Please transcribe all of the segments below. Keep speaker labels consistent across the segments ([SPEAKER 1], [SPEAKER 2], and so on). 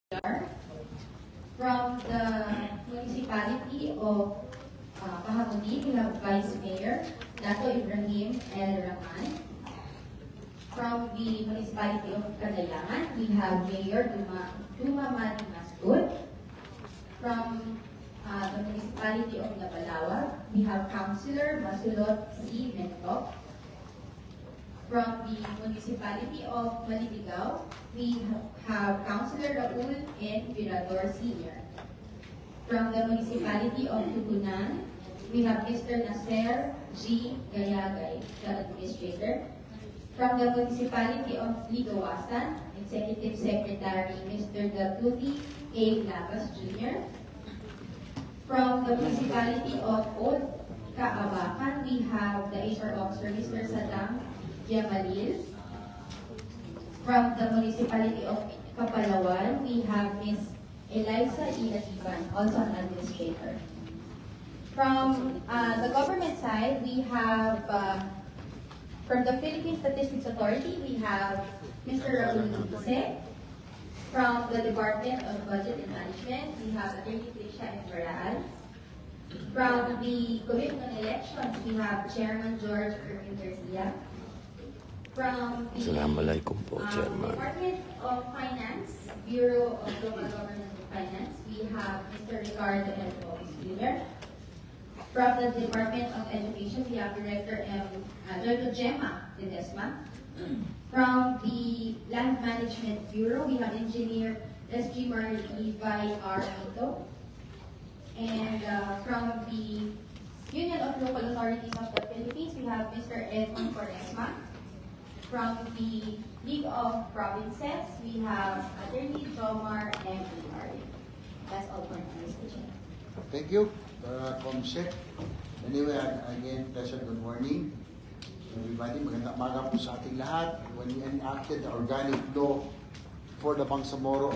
[SPEAKER 1] From the municipality of Pahamundi, we have Vice Mayor Dato Ibrahim El Rahman. From the municipality of Cagayangan, we have Mayor Dumamani Mastud. From the municipality of Napalawa, we have Councilor Masulot C. Mentok. From the municipality of Maliligaw, we have Councilor Raul N. Virador Sr. From the municipality of Tugunan, we have Mr. Nasser G. Gayagay, the Administrator. From the municipality of Ligawasan, Executive Secretary Mr. Daputi A. Labas Jr. From the municipality of Old Kaabakan, we have the HR Officer Mr. Saddam Yamalil. From the municipality of Kapalawan, we have Ms. Eliza Ilatiban, also an administrator. From the government side, we have, from the Philippine Statistics Authority, we have Mr. Raul Lise. From the Department of Budget and Management, we have Attorney Trisha Embaral. From the Commission on Elections, we have Chairman George Erwin Garcia. From the
[SPEAKER 2] Assalamualaikum po, Chairman.
[SPEAKER 1] Department of Finance, Bureau of Local Government and Finance, we have Mr. Ricardo M. Bobis Jr. From the Department of Education, we have Director Dr. Gemma Ledesma. From the Land Management Bureau, we have Engineer S.G. Marley by R. Ito. And from the Union of Local Authorities of the Philippines, we have Mr. Edmond Quaresma. From the League of Provinces, we have Attorney Jomar M. Ari. That's all for me, Mr. Chair.
[SPEAKER 3] Thank you, Comsec. Anyway, again, pleasure, good morning. Everybody, magandang umaga po sa ating lahat. When we enacted the organic law for the Bangsamoro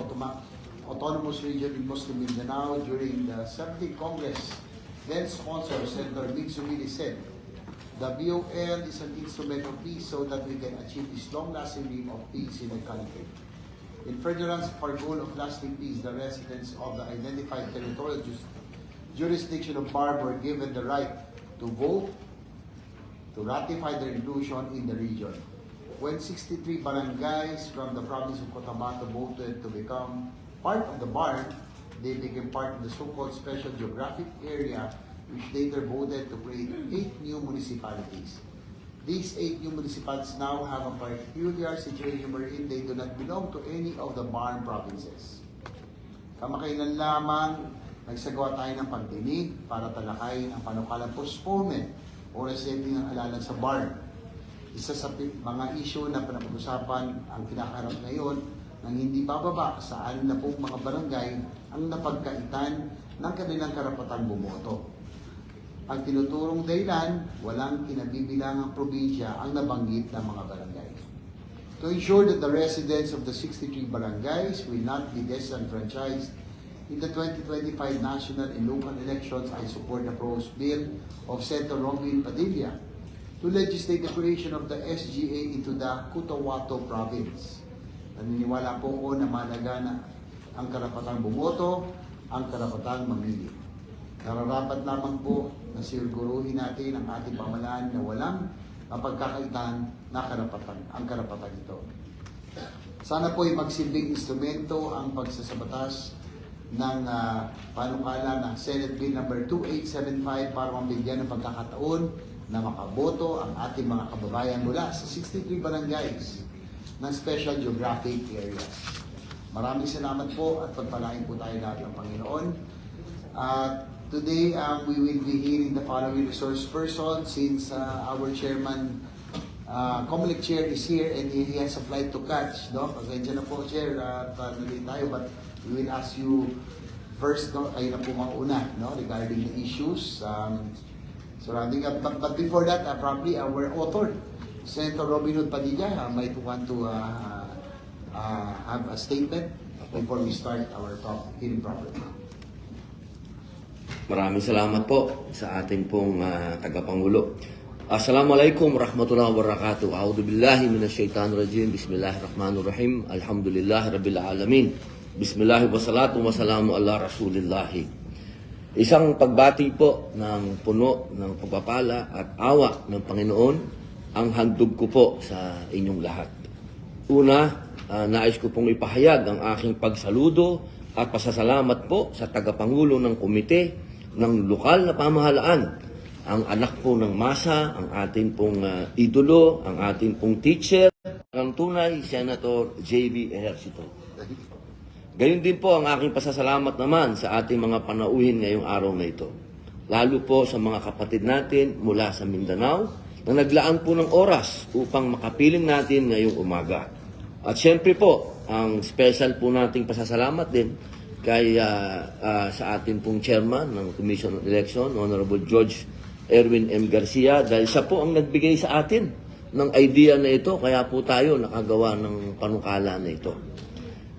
[SPEAKER 3] Autonomous Region in Muslim Mindanao during the 17th Congress, then sponsor Senator Mig Sumili said, the BOL is an instrument of peace so that we can achieve this long-lasting dream of peace in the country. In furtherance of our goal of lasting peace, the residents of the identified territorial jurisdiction of BARB were given the right to vote to ratify their inclusion in the region. When 63 barangays from the province of Cotabato voted to become part of the BARB, they became part of the so-called Special Geographic Area, which later voted to create 8 new municipalities. These 8 new municipalities now have a peculiar situation wherein they do not belong to any of the BARB provinces. Kamakailan lamang, nagsagawa tayo ng pagdinig para talakayin ang panukalang postponement o resetting ng halalan sa BARB. Isa sa mga issue na pinag-usapan ang kinakaharap ngayon nang hindi bababa sa 60 mga barangay ang napagkaitan ng kanilang karapatang bumoto. Ang tinuturong dahilan, walang kinabibilangang probinsya ang nabanggit ng mga barangay. To ensure that the residents of the 63 barangays will not be disenfranchised in the 2025 national and local elections, I support the proposed bill of Senator Robin Padilla to legislate the creation of the SGA into the Cotabato province. Naniniwala po ko na mahalaga na ang karapatang bumoto, ang karapatang mamili. Nararapat lamang po na siguruhin natin ang ating pamahalaan na walang mapagkakaitan na ang karapatan ito. Sana po ay magsilbing instrumento ang pagsasabatas ng panukala ng Senate Bill No. 2875 para mabigyan ng pagkakataon na makaboto ang ating mga kababayan mula sa 63 barangays ng Special Geographic Areas. Maraming salamat po at pagpalain po tayo lahat ng Panginoon. Today, we will be hearing the following resource person since our chairman, Comelec Chair is here and he has a flight to catch. No? Pasensya na po, Chair, nalit tayo, but we will ask you first, no? Kayo na po mauna, no? Regarding the issues surrounding. But before that, probably our author, Senator Robin Hood Padilla, might want to have a statement before we start our hearing properly.
[SPEAKER 2] Maraming salamat po sa ating pong tagapangulo. Assalamualaikum warahmatullahi wabarakatuh. A'udzu billahi minasyaitonir rajim. Bismillahirrahmanirrahim. Alhamdulillahirabbil alamin. Bismillah wa salatu wa salamu ala rasulillahi. Isang pagbati po ng puno ng pagpapala at awa ng Panginoon ang handog ko po sa inyong lahat. Una, nais ko pong ipahayag ang aking pagsaludo at pasasalamat po sa tagapangulo ng komite ng lokal na pamahalaan, ang anak po ng masa, ang ating pong idolo, ang ating pong teacher, ang tunay, Senator J.B. Ejercito. Gayon din po ang aking pasasalamat naman sa ating mga panauhin ngayong araw na ito. Lalo po sa mga kapatid natin mula sa Mindanao na naglaan po ng oras upang makapiling natin ngayong umaga. At syempre po, ang special po nating pasasalamat din kay sa ating pong chairman ng Commission on Election, Honorable George Erwin M. Garcia, dahil siya po ang nagbigay sa atin ng idea na ito, kaya po tayo nakagawa ng panukala na ito.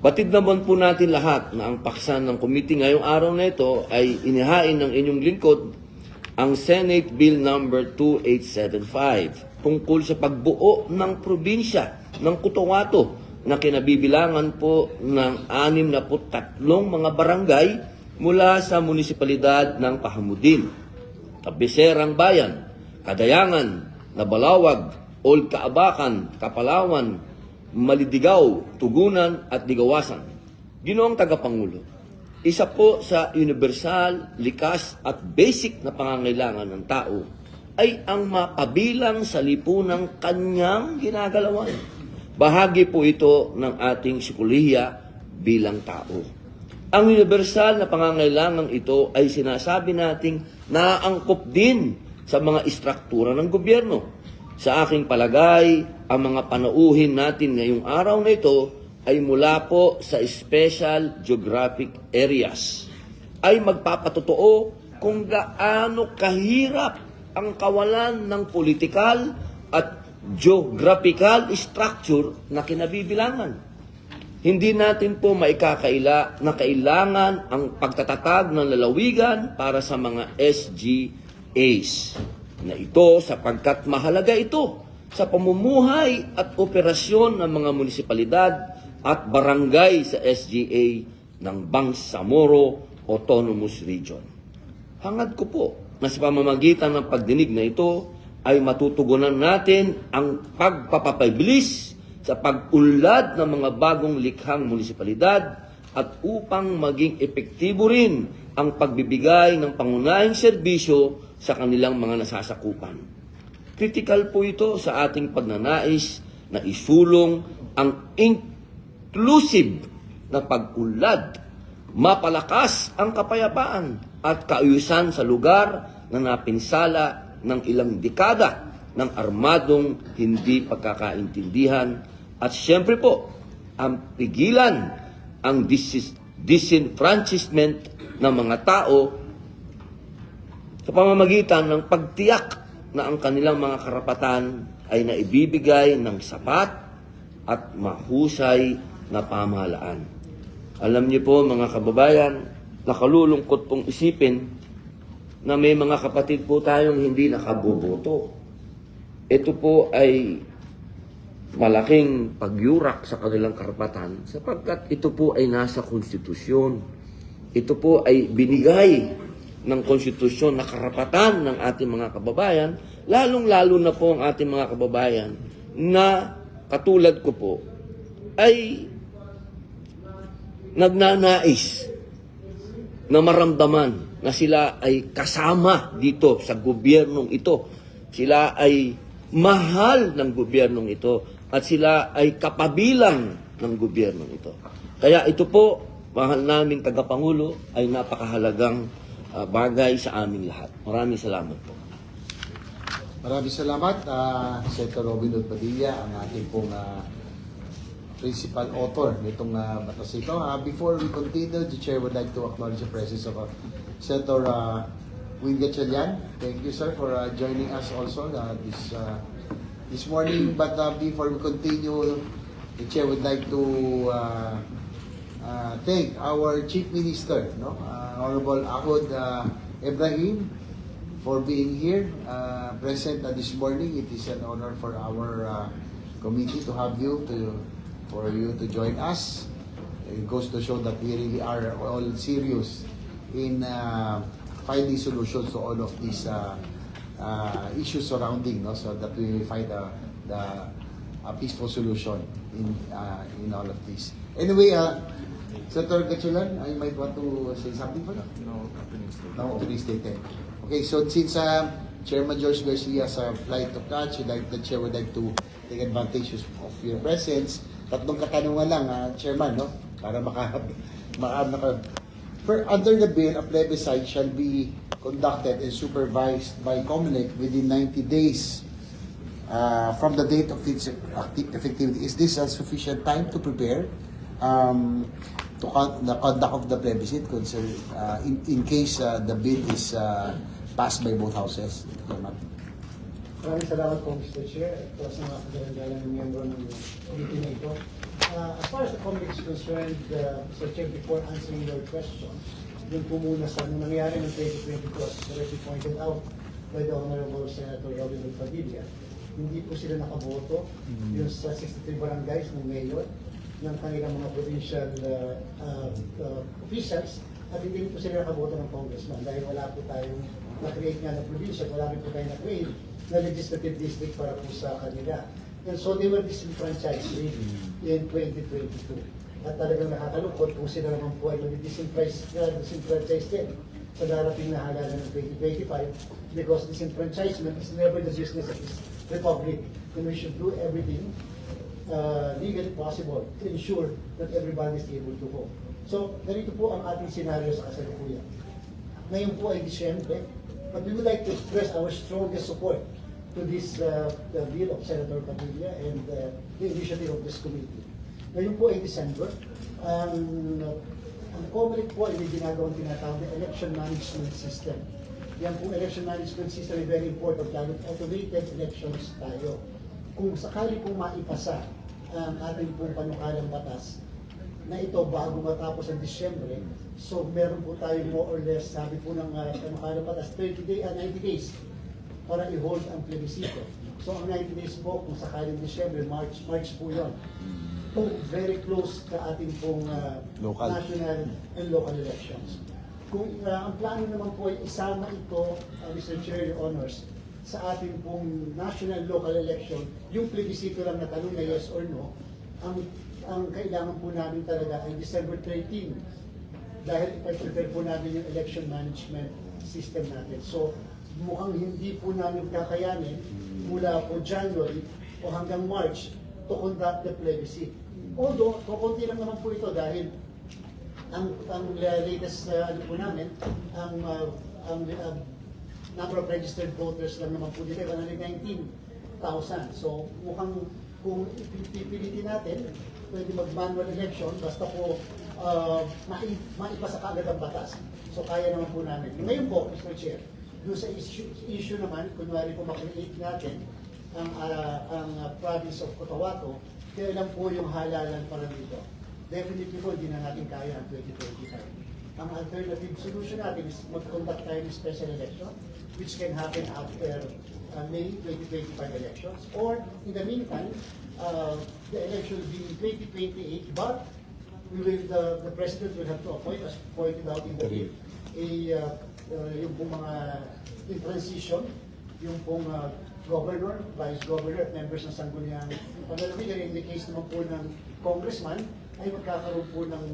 [SPEAKER 2] Batid naman po natin lahat na ang paksa ng committee ngayong araw na ito ay inihain ng inyong lingkod ang Senate Bill number 2875 tungkol sa pagbuo ng probinsya ng Cotabato na kinabibilangan po ng 63 mga barangay mula sa munisipalidad ng Pahamudin, Kabiserang Bayan, Kadayangan, Nabalawag, Old Kaabakan, Kapalawan, Malidigaw, Tugunan at Digawasan. Ginoong Tagapangulo, isa po sa universal, likas at basic na pangangailangan ng tao ay ang mapabilang sa lipunang kanyang ginagalawan. Bahagi po ito ng ating psikolohiya bilang tao. Ang universal na pangangailangan ito ay sinasabi nating naaangkop din sa mga istruktura ng gobyerno. Sa aking palagay, ang mga panauhin natin ngayong araw na ito ay mula po sa special geographic areas. Ay magpapatotoo kung gaano kahirap ang kawalan ng political at geographical structure na kinabibilangan. Hindi natin po maikakaila na kailangan ang pagtatatag ng lalawigan para sa mga SGAs. Na ito sapagkat mahalaga ito sa pamumuhay at operasyon ng mga munisipalidad at barangay sa SGA ng Bangsamoro Autonomous Region. Hangad ko po na sa pamamagitan ng pagdinig na ito ay matutugunan natin ang pagpapabilis sa pag-unlad ng mga bagong likhang munisipalidad at upang maging epektibo rin ang pagbibigay ng pangunahing serbisyo sa kanilang mga nasasakupan. Critical po ito sa ating pagnanais na isulong ang inclusive na pag-unlad, mapalakas ang kapayapaan at kaayusan sa lugar na napinsala ng ilang dekada ng armadong hindi pagkakaintindihan at siyempre po ang pigilan ang disenfranchisement ng mga tao sa pamamagitan ng pagtiyak na ang kanilang mga karapatan ay naibibigay ng sapat at mahusay na pamahalaan. Alam niyo po mga kababayan, nakalulungkot pong isipin na may mga kapatid po tayong hindi nakaboboto. Ito po ay malaking pagyurak sa kanilang karapatan sapagkat ito po ay nasa konstitusyon. Ito po ay binigay ng konstitusyon na karapatan ng ating mga kababayan, lalong-lalo na po ang ating mga kababayan na katulad ko po ay nagnanais na maramdaman na sila ay kasama dito sa gobyernong ito. Sila ay mahal ng gobyernong ito at sila ay kapabilang ng gobyernong ito. Kaya ito po, mahal naming tagapangulo, ay napakahalagang bagay sa aming lahat. Maraming salamat po.
[SPEAKER 3] Maraming salamat, Senator Robin Hood Padilla, ang ating pong principal author nitong batas ito. Before we continue, the Chair would like to acknowledge the presence of Senator Win Gatchalian. Thank you, sir, for joining us also this morning. But before we continue, the Chair would like to thank our Chief Minister, Honorable Ahod Ibrahim, for being here, present this morning. It is an honor for our committee to have you, for you to join us. it goes to show that we really are all serious in finding solutions to all of these issues surrounding, no, so that we will find a peaceful solution in all of this. Anyway, Senator Gatchalian, I might want to say something pala.
[SPEAKER 4] No opening statement.
[SPEAKER 3] No opening statement. Okay, so since Chairman George Garcia has a flight to catch, the Chair would like to take advantage of your presence. Tatlong katanungan lang, Chairman, no? Para under the bill, a plebiscite shall be conducted and supervised by COMELEC within 90 days from the date of its effectivity. Is this a sufficient time to prepare to the conduct of the plebiscite in case the bill is passed by both houses?
[SPEAKER 5] Maraming salamat po, Mr. Chair, at sa mga kagalang ng miyembro ng committee na ito. As far as the committee is concerned, Mr. Chair, before answering your question, yun po muna sa nangyari ng 2022, as already pointed out by the Honorable Senator Robin Padilla, hindi po sila nakaboto yung sa 63 barangays ng mayor ng kanilang mga provincial officials, at hindi po sila nakaboto ng congressman dahil wala po tayong na-create nga na provincial, wala rin po tayong na-create na legislative district para po sa kanila. And so they were disenfranchised really in 2022. At talagang nakakalungkot kung sila naman po ay disenfranchised din sa darating na halalan ng 2025, because disenfranchisement is never the business of this republic. And we should do everything legally possible to ensure that everybody is able to vote. So, ganito po ang ating senaryo sa kasalukuyan. Ngayon po ay Disyembre, but we would like to express our strongest support to this the bill of Senator Padilla and the initiative of this committee. Ngayon po ay December, ang COMELEC po ay may ginagawang tinatawag na election management system. Yan pong election management system ay very important, lalo automated elections tayo. Kung sakali pong maipasa ang ating pong panukalang batas na ito bago matapos ang Disyembre, so meron po tayo more or less, sabi po ng panukalang batas, 90 days para i-hold ang plebiscito. So ang 90 days po, kung sakaling Disyembre, March po yun. So very close ka ating pong national and local elections. Kung ang plano naman po ay isama ito, Mr. Chair, Your Honors, sa ating pong national local election, yung plebiscito lang na tanong na yes or no, ang kailangan po namin talaga ay December 13, dahil ipa-prepare po namin yung election management system natin. So mukhang hindi po namin kakayanin mula po January o hanggang March to conduct the plebiscite. Although, kukunti lang naman po ito dahil ang latest ano po namin, ang number of registered voters lang naman po dito, 19,000. So mukhang kung ipipilitin natin, pwede mag-manual election, basta po maipasa kaagad ang batas. So kaya naman po namin. Ngayon po, Mr. Chair, doon sa issue naman, kunwari po makreate natin ang province of Cotabato, kailan po yung halalan para dito. Definitely po, hindi na natin kaya ang 2025. Ang alternative solution natin is mag-conduct tayo ng special election, which can happen after May 2025 elections, or in the meantime, the election will be in 2028, but the President will have to appoint, as pointed out in the bill, yung pong mga in transition, yung pong governor, vice governor, at members ng sangguniang panlalawigan. In the case naman po ng congressman, ay magkakaroon po ng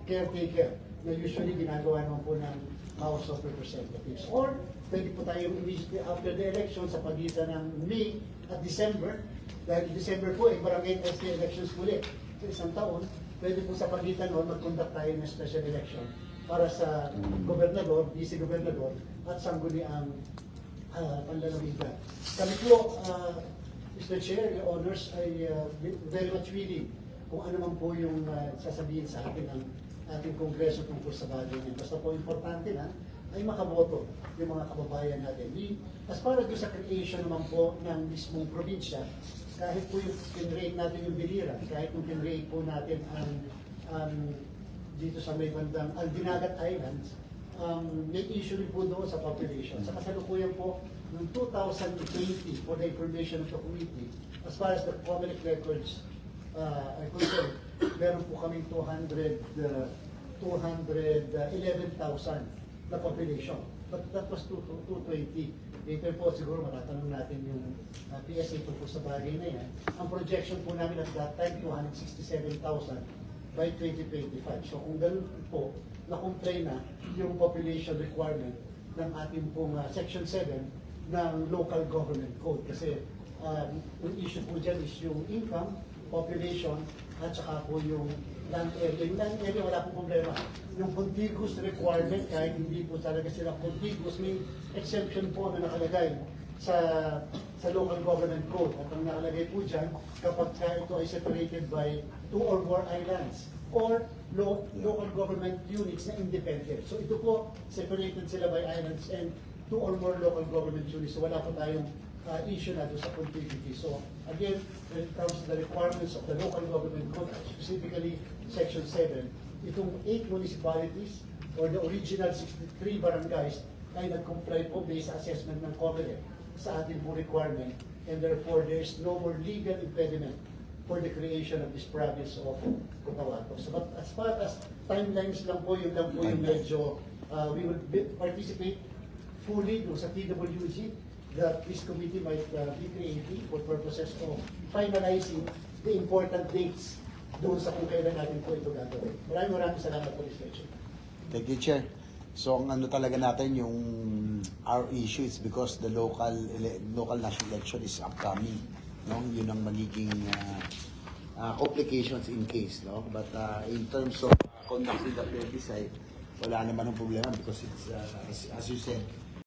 [SPEAKER 5] caretaker na usually ginagawa naman po ng House of Representatives. Or pwede po tayo immediately after the election sa pagitan ng May at December, dahil December po ay barangay elections muli sa isang taon, pwede po sa pagitan noon mag-conduct tayo ng special election para sa gobernador, vice-gobernador at sangguniang panlalawigan. Kami po, Mr. Chair, Your Honors, ay very much willing kung ano man po yung sasabihin sa atin ng ating Kongreso tungkol sa bagay niya. Basta po importante na ay makaboto yung mga kababayan natin. As far as sa creation naman po ng mismong probinsya, kahit po yung pinrate natin yung Biliran, kahit yung pinrate po natin ang dito sa may bandang Dinagat Islands, may issue rin po doon sa population. Sa kasalukuyan po, noong 2020, for the information of the committee, as far as the COMELEC records are concerned, meron po kaming 211,000 na population. But that was 220. Later po siguro matatanong natin yung PSA po sa bagay na yan. Ang projection po namin at that time, 267,000 by 2025. So kung ganun po, na-comply na yung population requirement ng ating pong Section 7 ng Local Government Code. Kasi yung issue po dyan is yung income, population, at saka po yung land area. Yung land area, wala pong problema. Yung contiguous requirement, kahit hindi po talaga sila contiguous, may exemption po na nakalagay sa local government code. At ang nakalagay po dyan, kapag ito ay separated by 2 or more islands or local government units na independent. So ito po, separated sila by islands and 2 or more local government units. So wala po tayong issue na doon sa contiguity. So again, when it comes to the requirements of the local government code, specifically Section 7, itong 8 municipalities or the original 63 barangays ay nag-comply po based sa assessment ng COMELEC sa ating po requirement, and therefore there is no more legal impediment for the creation of this province of Cotabato. So but as far as timelines lang po, yun lang po yung medyo we will participate fully doon sa TWG that this committee might be creating for purposes of finalizing the important dates doon sa kung kailan natin po ito gagawin. Maraming salamat po, Mr. Chair.
[SPEAKER 3] Thank you, Chair. So, ang ano talaga natin, yung our issue is because the local national election is upcoming. No? Yun ang magiging complications in case. No? But in terms of conducting the plebiscite, wala naman ang problema because it's, as you said,